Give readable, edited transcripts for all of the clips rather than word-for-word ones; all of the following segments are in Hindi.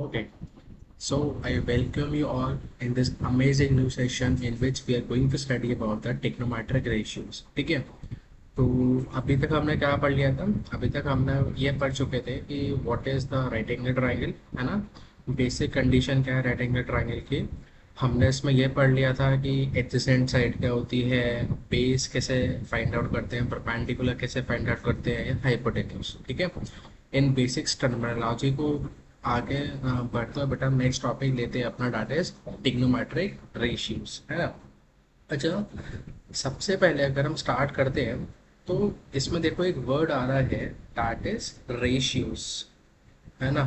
Okay, so I welcome you all in this amazing new session in which we are going to study about the trigonometric ratios. ठीक है, तो अभी तक हमने क्या पढ़ लिया था? अभी तक हमने ये पढ़ चुके थे कि what is the right angle triangle, है ना। बेसिक कंडीशन क्या है राइट एंगल ट्राइंगल की। हमने इसमें ये पढ़ लिया था कि एडजेसेंट साइड क्या होती है, बेस कैसे फाइंड आउट करते हैं, परपेंडिकुलर कैसे फाइंड आउट करते हैं, या हाइपोटेन्यूज। ठीक है, इन बेसिक्स टर्मिनोलॉजी को आगे बढ़ते हुए बेटा नेक्स्ट टॉपिक लेते हैं अपना, डाटा इज टिग्नोमेट्रिक रेशियोज, है ना। अच्छा, सबसे पहले अगर हम स्टार्ट करते हैं तो इसमें देखो एक वर्ड आ रहा है, दैट इज रेशियोज, है ना।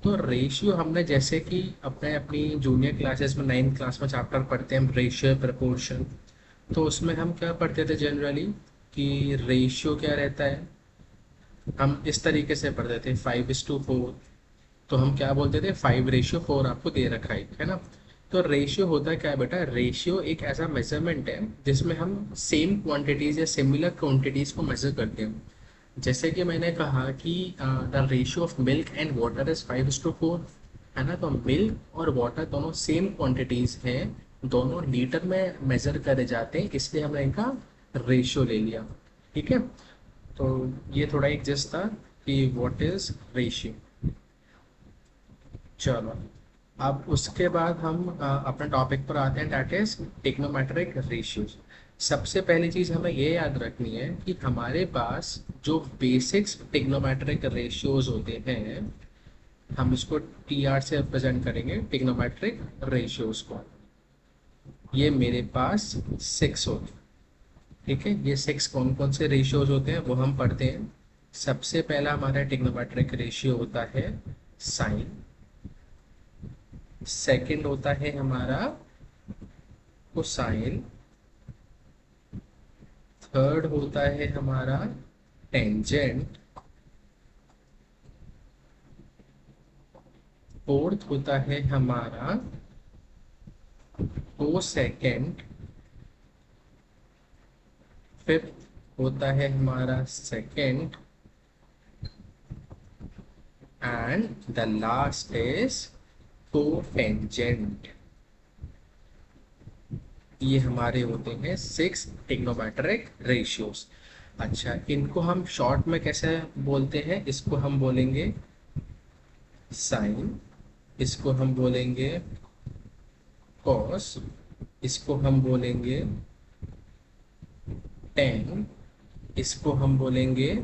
तो रेशियो हमने जैसे कि अपने अपनी जूनियर क्लासेस में 9th क्लास में चैप्टर पढ़ते हैं रेशियो प्रपोर्शन, तो उसमें हम क्या पढ़ते थे जनरली कि रेशियो क्या रहता है। हम इस तरीके से पढ़ते थे 5:4, तो हम क्या बोलते थे 5:4 आपको दे रखा है ना। तो रेशियो होता है क्या है बेटा, रेशियो एक ऐसा मेजरमेंट है जिसमें हम सेम क्वांटिटीज या सिमिलर क्वांटिटीज को मेजर करते हैं। जैसे कि मैंने कहा कि the ratio of milk and water is 5:4, है ना। तो मिल्क और वाटर दोनों सेम क्वांटिटीज हैं, दोनों लीटर में मेजर करे जाते हैं, इसलिए हमने इनका रेशियो ले लिया। ठीक है, तो ये थोड़ा एक जस्ट था कि व्हाट इज रेशियो। चलो, अब उसके बाद हम अपने टॉपिक पर आते हैं, दैट इज टिग्नोमेट्रिक रेशियोज। सबसे पहली चीज हमें ये याद रखनी है कि हमारे पास जो बेसिक्स टिग्नोमेट्रिक रेशियोज होते हैं, हम इसको टी आर से रिप्रेजेंट करेंगे टिग्नोमेट्रिक रेशियोज को। ये मेरे पास 6 होते हैं। ठीक है, ये 6 कौन कौन से रेशियोज होते हैं वो हम पढ़ते हैं। सबसे पहला हमारा टिग्नोमेट्रिक रेशियो होता है साइन। सेकंड होता है हमारा कोसाइन। थर्ड होता है हमारा टेंजेंट। फोर्थ होता है हमारा कोसेकेंड। फिफ्थ होता है हमारा second, and the last is cotangent. ये हमारे होते हैं 6 टिग्नोमेट्रिक रेशियोज। अच्छा, इनको हम शॉर्ट में कैसे बोलते हैं, इसको हम बोलेंगे साइन, इसको हम बोलेंगे कॉस, इसको हम बोलेंगे टेन, इसको हम बोलेंगे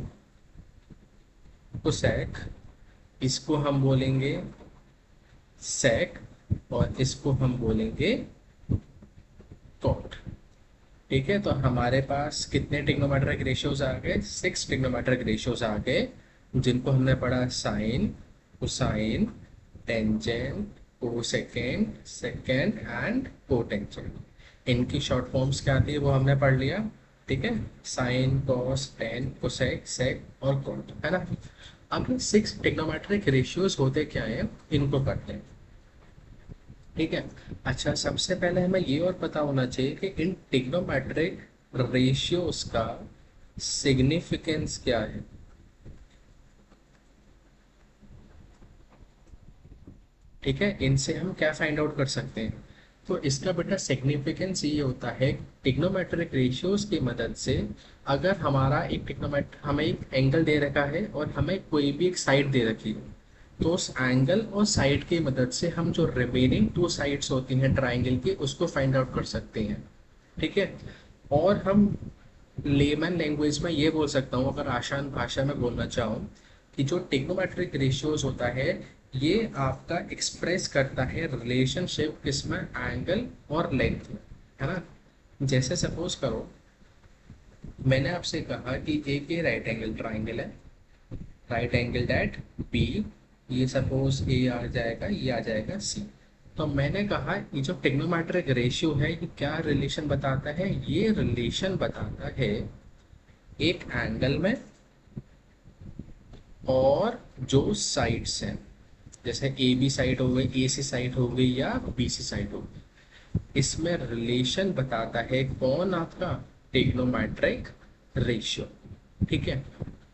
कोसेक, इसको हम बोलेंगे सेक, और इसको हम बोलेंगे कॉट। ठीक है, तो हमारे पास कितने टिग्नोमेट्रिक रेशियोज आ गए, 6 टिग्नोमेट्रिक रेशियोज आ गए, जिनको हमने पढ़ा sine, cosine, tangent, cosecant, secant and cotangent. इनकी शॉर्ट फॉर्म्स क्या थी वो हमने पढ़ लिया। ठीक है, sine, cos, tan, cosec, sec और कॉट, है ना। अब 6 टिग्नोमेट्रिक रेशियोज होते क्या है, इनको करते हैं। ठीक है, अच्छा सबसे पहले हमें ये और पता होना चाहिए कि इन टिग्नोमेट्रिक रेशियोज का सिग्निफिकेंस क्या है। ठीक है, इनसे हम क्या फाइंड आउट कर सकते हैं। तो इसका बेटा सिग्निफिकेंस ये होता है, टिग्नोमेट्रिक रेशियोज की मदद से अगर हमारा एक टिग्नोमेट हमें एक एंगल दे रखा है और हमें कोई भी एक साइड दे रखी है, तो उस एंगल और साइड की मदद से हम जो रिमेनिंग 2 साइड्स होती हैं ट्राइंगल की उसको फाइंड आउट कर सकते हैं। ठीक है, और हम लेमन लैंग्वेज में ये बोल सकता हूँ, अगर आसान भाषा में बोलना चाहूँ, कि जो टिग्नोमेट्रिक रेशियोज होता है ये आपका एक्सप्रेस करता है रिलेशनशिप किसमें, एंगल और लेंथ में, है ना। जैसे सपोज करो मैंने आपसे कहा कि एक ये राइट एंगल ट्राइंगल है, राइट एंगल एट बी, ये सपोज ए आ जाएगा, ये आ जाएगा सी। तो मैंने कहा ये जो टिग्नोमेट्रिक रेशियो है ये क्या रिलेशन बताता है, ये रिलेशन बताता है एक एंगल में और जो साइड्स हैं, जैसे ए बी साइड हो गई, ए सी साइड हो गई या बी सी साइड हो गई, इसमें रिलेशन बताता है कौन आपका, टिग्नोमेट्रिक रेशियो। ठीक है,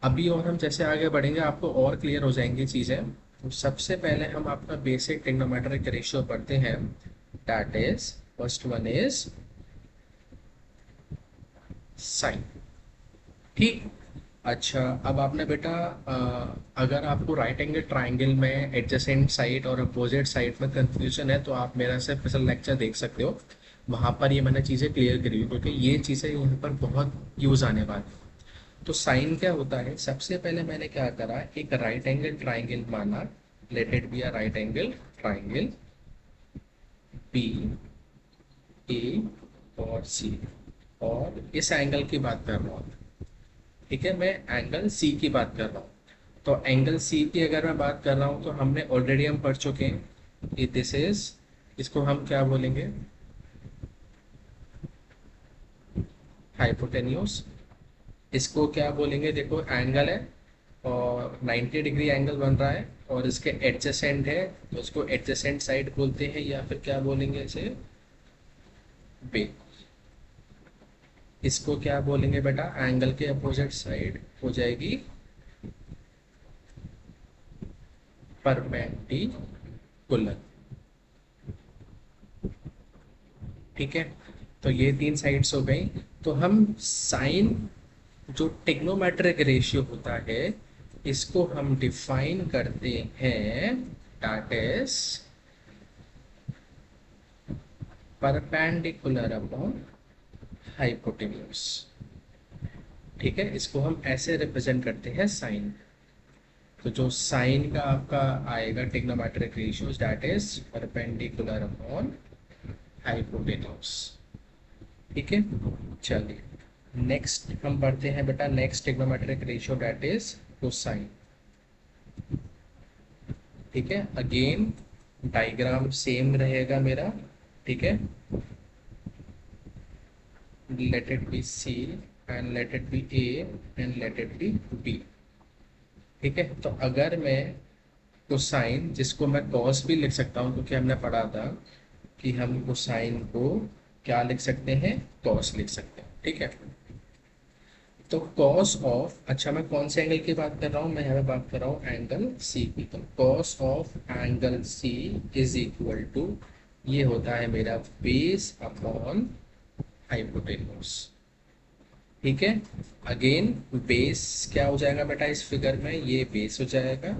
अभी और हम जैसे आगे बढ़ेंगे आपको और क्लियर हो जाएंगी चीजें। तो सबसे पहले हम आपका बेसिक ट्रिग्नोमेट्रिक रेशियो पढ़ते हैं, that is first one is sine. ठीक। अच्छा, अब आपने बेटा अगर आपको राइट एंगल ट्राइंगल में एडजेसेंट साइड और अपोजिट साइड में कंफ्यूजन है तो आप मेरा से पिछला लेक्चर देख सकते हो, वहाँ पर ये मैंने चीज़ें क्लियर करी हुई, क्योंकि ये चीज़ें यहाँ पर बहुत यूज़ आने वाली हैं। तो साइन क्या होता है, सबसे पहले मैंने क्या करा, एक राइट एंगल ट्राइंगल माना, let it be a right angle triangle B A और सी, और इस एंगल की बात कर रहा हूँ। ठीक है, मैं एंगल सी की बात कर रहा हूँ। तो एंगल सी की अगर मैं बात कर रहा हूँ तो हमने ऑलरेडी हम पढ़ चुके हैं कि दिस इज, इसको हम क्या बोलेंगे, हाइपोटेन्यूस। इसको क्या बोलेंगे, देखो एंगल है और 90 डिग्री एंगल बन रहा है और इसके एडजेसेंट है, तो इसको एडजेसेंट साइड बोलते हैं, या फिर क्या बोलेंगे इसे, बे। इसको क्या बोलेंगे बेटा, एंगल के अपोजिट साइड हो जाएगी परपेंडिकुलर। ठीक है, तो ये तीन साइड्स हो गई। तो हम साइन, जो टेक्नोमेट्रिक रेशियो होता है, इसको हम डिफाइन करते हैं, that is perpendicular upon hypotenuse. ठीक है, इसको हम ऐसे रिप्रेजेंट करते हैं साइन। तो जो साइन का आपका आएगा trigonometric ratio, that is perpendicular upon hypotenuse. ठीक है, चलिए नेक्स्ट हम पढ़ते हैं बेटा, next trigonometric ratio that is cosine. ठीक है, अगेन डायग्राम सेम रहेगा मेरा। ठीक है, let it be C and let it be A and let it be B. ठीक है, तो अगर मैं कोसाइन, जिसको मैं कॉस भी लिख सकता हूँ क्योंकि हमने पढ़ा था कि हम कोसाइन को क्या लिख सकते हैं, कॉस लिख सकते हैं। ठीक है, तो कॉस ऑफ, अच्छा मैं कौन से एंगल की बात कर रहा हूँ, मैं यहाँ पे बात कर रहा हूँ एंगल सी की। तो cos of angle C is equal to, ये होता है मेरा बेस अपॉन हाइपोटेन्यूस। ठीक है, अगेन बेस क्या हो जाएगा बेटा इस फिगर में, ये बेस हो जाएगा,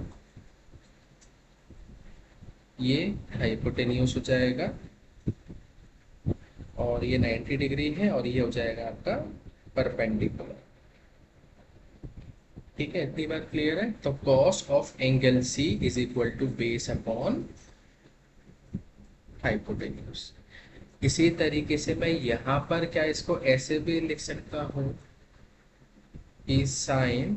ये हाइपोटेन्यूस हो जाएगा, और ये 90 डिग्री है, और ये हो जाएगा आपका परपेंडिकुलर। ठीक है, इतनी बात क्लियर है। तो cos of angle C is equal to base upon hypotenuse. इसी तरीके से मैं यहाँ पर क्या इसको ऐसे भी लिख सकता हूँ कि साइन,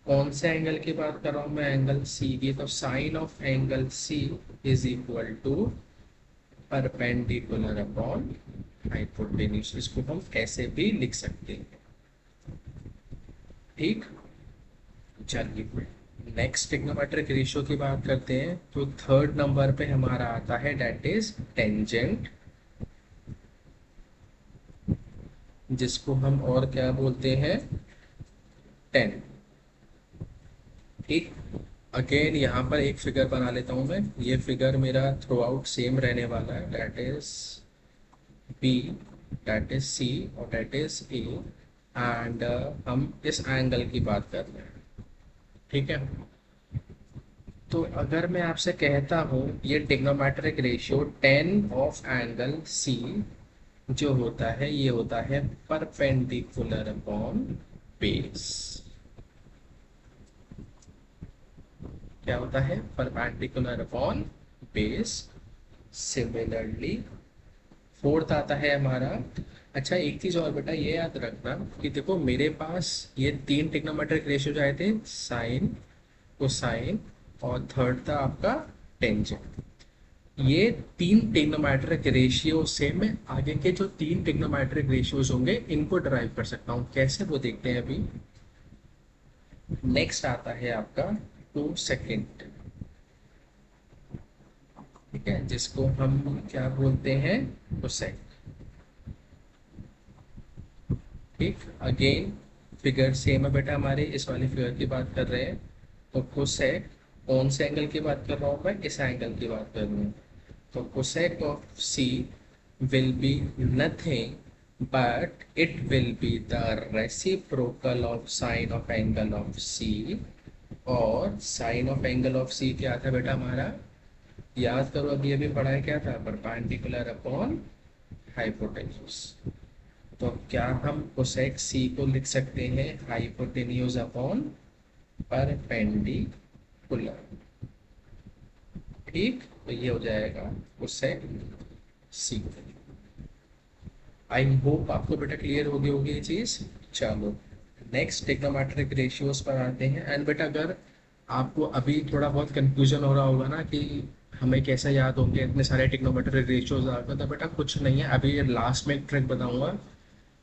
कौन से एंगल की बात कर रहा हूँ मैं, एंगल सी की। तो sine of angle C is equal to perpendicular upon hypotenuse. इसको हम ऐसे भी लिख सकते हैं। ठीक, चलिए नेक्स्ट ट्रिग्नोमेट्रिक रेशियो की बात करते हैं। तो थर्ड नंबर पे हमारा आता है दैट इज टेंजेंट, जिसको हम और क्या बोलते हैं, टेन। ठीक, अगेन यहाँ पर एक फिगर बना लेता हूँ मैं, ये फिगर मेरा थ्रू आउट सेम रहने वाला है, that is B, that is C और दैट इज ए, एंड हम इस एंगल की बात कर रहे हैं। ठीक है, तो अगर मैं आपसे कहता हूँ ये trigonometric ratio tan of angle C जो होता है, ये होता है परपेंडिकुलर अपॉन बेस। क्या होता है, perpendicular upon base. Similarly fourth आता है हमारा, अच्छा एक चीज और बेटा ये याद रखना कि देखो मेरे पास ये तीन ट्रिग्नोमेट्रिक रेशियो आए थे, साइन, कोसाइन और थर्ड था आपका टेंजेंट। ये तीन ट्रिग्नोमेट्रिक रेशियो से मैं आगे के जो तीन ट्रिग्नोमेट्रिक रेशियोज होंगे इनको डिराइव कर सकता हूँ। कैसे, वो देखते हैं अभी। नेक्स्ट आता है आपका टू सेकेंड। ठीक है, जिसको हम क्या बोलते हैं, कोसेक। ठीक, अगेन फिगर सेम है बेटा हमारे, इस वाली फिगर की बात कर रहे हैं। तो कोसेक कौन से एंगल की बात कर रहा हूँ मैं, इस एंगल की बात कर रहा हूँ। तो cosec of C will be nothing but it will be the reciprocal of sine of angle of C। और साइन ऑफ एंगल ऑफ सी क्या था बेटा हमारा, याद करो अभी अभी पढ़ा है, क्या था, परपेंडिकुलर अपॉन हाइपोटेन्यूज। तो क्या हम कोसेक सी को लिख सकते हैं हाइपोटेन्यूज अपॉन परपेंडिकुलर। ठीक, तो ये हो जाएगा कोसेक सी। आई होप आपको बेटा क्लियर हो गई होगी ये चीज। चलो नेक्स्ट ट्रिग्नोमेट्रिक रेशियोज पर आते हैं। एंड बेटा अगर आपको अभी थोड़ा बहुत कंफ्यूजन हो रहा होगा ना कि हमें कैसे याद होंगे इतने सारे ट्रिग्नोमेट्रिक रेशियोज आ गए, तो बेटा कुछ नहीं है, अभी लास्ट में एक ट्रिक बताऊंगा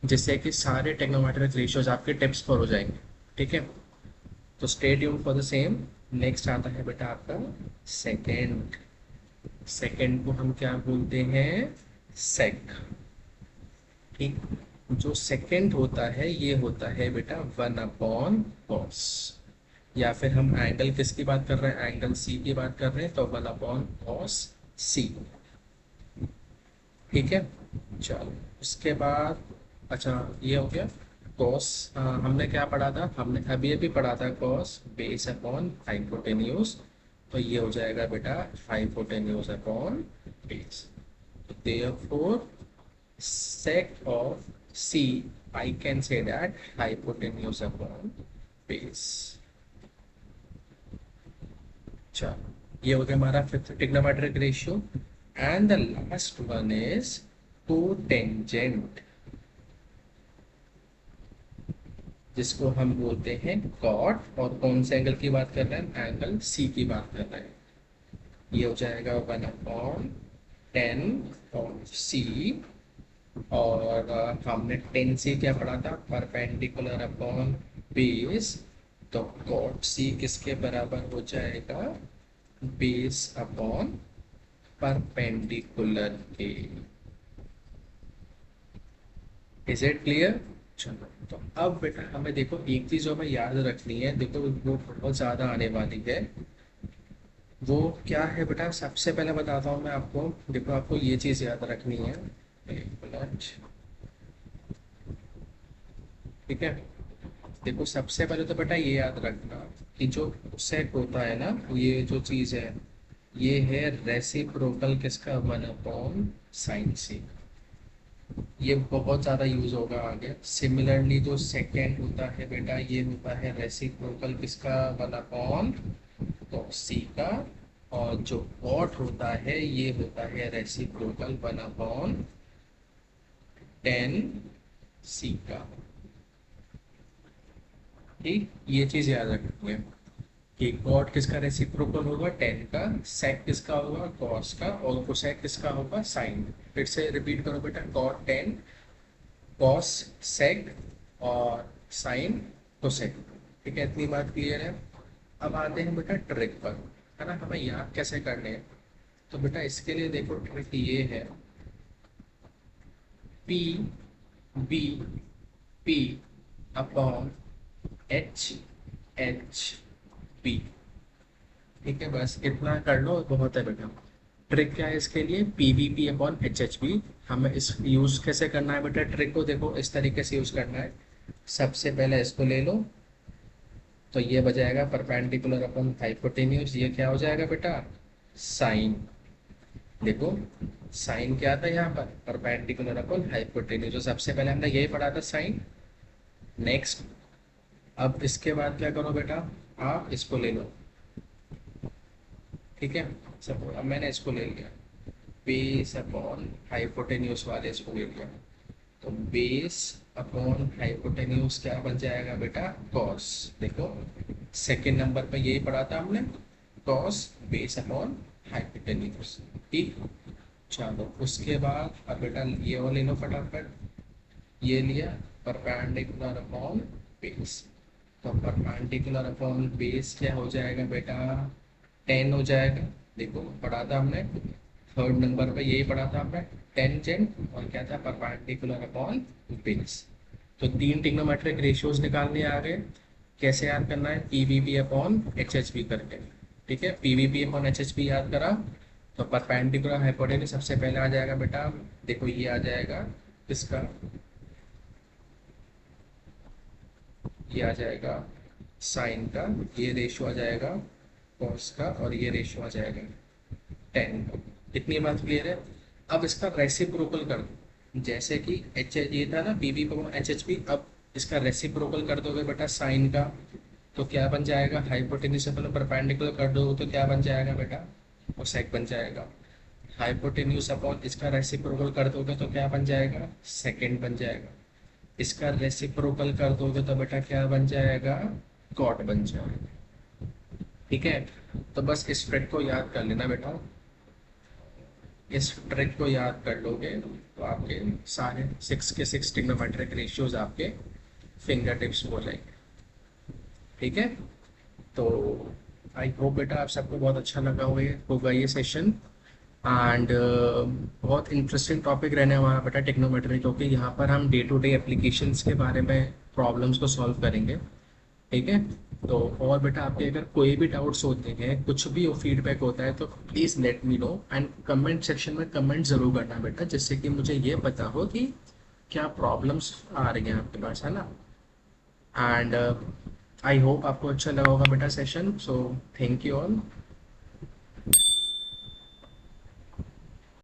जिससे कि सारे ट्रिग्नोमेट्रिक रेशियोज आपके टिप्स पर हो जाएंगे। ठीक है, तो stay tuned for the same. Next आता है बेटा आपका सेकेंड। सेकेंड को हम क्या बोलते हैं, सेक। ठीक, जो सेकेंड होता है ये होता है बेटा 1/cos। या फिर हम एंगल किसकी बात कर रहे हैं, एंगल सी की बात कर रहे हैं, तो 1/cos सी। ठीक है, चलो उसके बाद, अच्छा ये हो गया कॉस। हमने क्या पढ़ा था, हमने अभी अभी पढ़ा था कॉस बेस अपॉन हाइपोटेन्यूज। तो ये हो जाएगा बेटा हाइपोटेन्यूज अपॉन बेस। तो therefore sec of C, I can say that hypotenuse upon base। चलो ये हो गया हमारा fifth trigonometric ratio. And the last one is cotangent, जिसको हम बोलते हैं कॉट। और कौन से एंगल की बात कर रहे हैं, एंगल सी की बात कर रहे हैं। ये हो जाएगा 1/10 ऑफ सी। और हमने 10 से क्या पढ़ा था, परपेंडिकुलर अपॉन बेस। तो कॉट सी किसके बराबर हो जाएगा, बेस अपॉन परपेंडिकुलर के। Is it clear. चलो तो अब बेटा हमें देखो एक चीज जो हमें याद रखनी है, देखो वो बहुत ज्यादा आने वाली है। वो क्या है बेटा, सबसे पहले बताता हूँ मैं आपको। देखो आपको ये चीज याद रखनी है, एक मिनट। ठीक है, देखो सबसे पहले तो बेटा ये याद रखना कि जो सेक होता है ना, ये जो चीज है ये है रेसिप्रोकल किसका, 1/sin सी। ये बहुत ज्यादा यूज होगा आगे। सिमिलरली जो सेकेंड होता है बेटा ये होता है रेसिप्रोकल किसका, 1/cos सी का। और जो कॉट होता है ये होता है रेसिप्रोकल 1/10 सी का। ठीक, ये चीज याद रखनी है कि कॉट किसका रेसिप्रोकल होगा, 10 का। सेक किसका होगा, कॉस का। और कोसेक किसका होगा, साइन। फिर से रिपीट करो बेटा, कॉट 10, कॉस सेक और साइन कोसेक। ठीक है, इतनी बात क्लियर है। अब आते हैं बेटा ट्रिक पर, है ना, हमें याद कैसे करने हैं। तो बेटा इसके लिए देखो ट्रिक ये है, P B P upon H H P. ठीक है, बस इतना कर लो बहुत है बेटा। ट्रिक क्या है इसके लिए, P V P upon H H P. हमें इस यूज कैसे करना है बेटा, ट्रिक को देखो इस तरीके से यूज करना है। सबसे पहले इसको ले लो, तो ये बजाएगा परपेंडिकुलर अपॉन हाइपोटेन्यूज। ये क्या हो जाएगा बेटा, साइन। देखो साइन क्या था यहाँ पर, परपेंडिकुलर अपॉन हाइपोटेन्यूज। जो सबसे पहले हमने यही पढ़ा था, साइन। नेक्स्ट, अब इसके बाद क्या करो बेटा, आप इसको ले लो। ठीक है, सब अब मैंने इसको ले लिया, बेस अपॉन हाइपोटेन्यूज वाले इसको ले लिया। तो बेस अपॉन हाइपोटेन्यूज क्या बन जाएगा बेटा, कॉस। देखो सेकेंड नंबर पे यही पढ़ा था हमने, कॉस बेस अपॉन हाइपोटेन्यूज। ठीक, चलो उसके बाद अब बेटा ये वाला ले लो फटाफट। ये लिया परपेंडिकुलर अपॉन बेस। तो परपेंडिकुलर अपॉन बेस क्या हो जाएगा बेटा, 10 हो जाएगा। देखो पढ़ा था हमने थर्ड नंबर पे, यही पढ़ा था हमने, टेंजेंट और क्या था, परपेंडिकुलर अपॉन बेस। तो तीन ट्रिग्नोमेट्रिक रेशियोज निकालने आ गए। कैसे याद करना है, P V P upon H H P करके। ठीक है, PVP upon H H P याद करा, तो परपेंडिकुलर हाइपोटेन्यूज सबसे पहले आ जाएगा बेटा, देखो ये आ जाएगा इसका, ये आ जाएगा साइन का, ये रेशो आ जाएगा कॉस का, और ये रेशो आ जाएगा टेन का। इतनी बात क्लियर है। अब इसका रेसिप्रोकल कर दो, जैसे कि एच ये था ना P V H H P, अब इसका रेसिप्रोकल कर दोगे बेटा साइन का, तो क्या बन जाएगा, हाइपोटेन्यूज से पहले परपेंडिकुलर कर दोगे तो क्या बन जाएगा बेटा, कोसेक बन जाएगा। हाइपोटेन्यूज अपॉन इसका रेसिप्रोकल कर दोगे तो क्या बन जाएगा, सेकेंड बन जाएगा। इसका रेसिप्रोकल कर दोगे तो बेटा क्या बन जाएगा, कॉट बन जाएगा। ठीक है, तो बस इस ट्रिक को याद कर लेना बेटा, इस ट्रिक को याद कर लोगे तो आपके सारे 6 के 6 ट्रिग्नोमेट्रिक रेशियोज आपके फिंगर टिप्स हो जाएंगे। ठीक है, तो आई होप बेटा आप सबको बहुत अच्छा लगा होगा ये सेशन। एंड बहुत इंटरेस्टिंग टॉपिक रहने वाला बेटा टेक्नोमेट्री, क्योंकि यहाँ पर हम डे टू डे एप्लीकेशंस के बारे में प्रॉब्लम्स को सॉल्व करेंगे। ठीक है, तो और बेटा आपके अगर कोई भी डाउट्स होते हैं, कुछ भी फीडबैक होता है, तो please let me know, and comment section में कमेंट ज़रूर करना बेटा, जिससे कि मुझे ये पता हो कि क्या प्रॉब्लम्स आ रही हैं आपके पास, है ना। एंड आई होप आपको अच्छा लगा होगा बेटा session, so thank you all.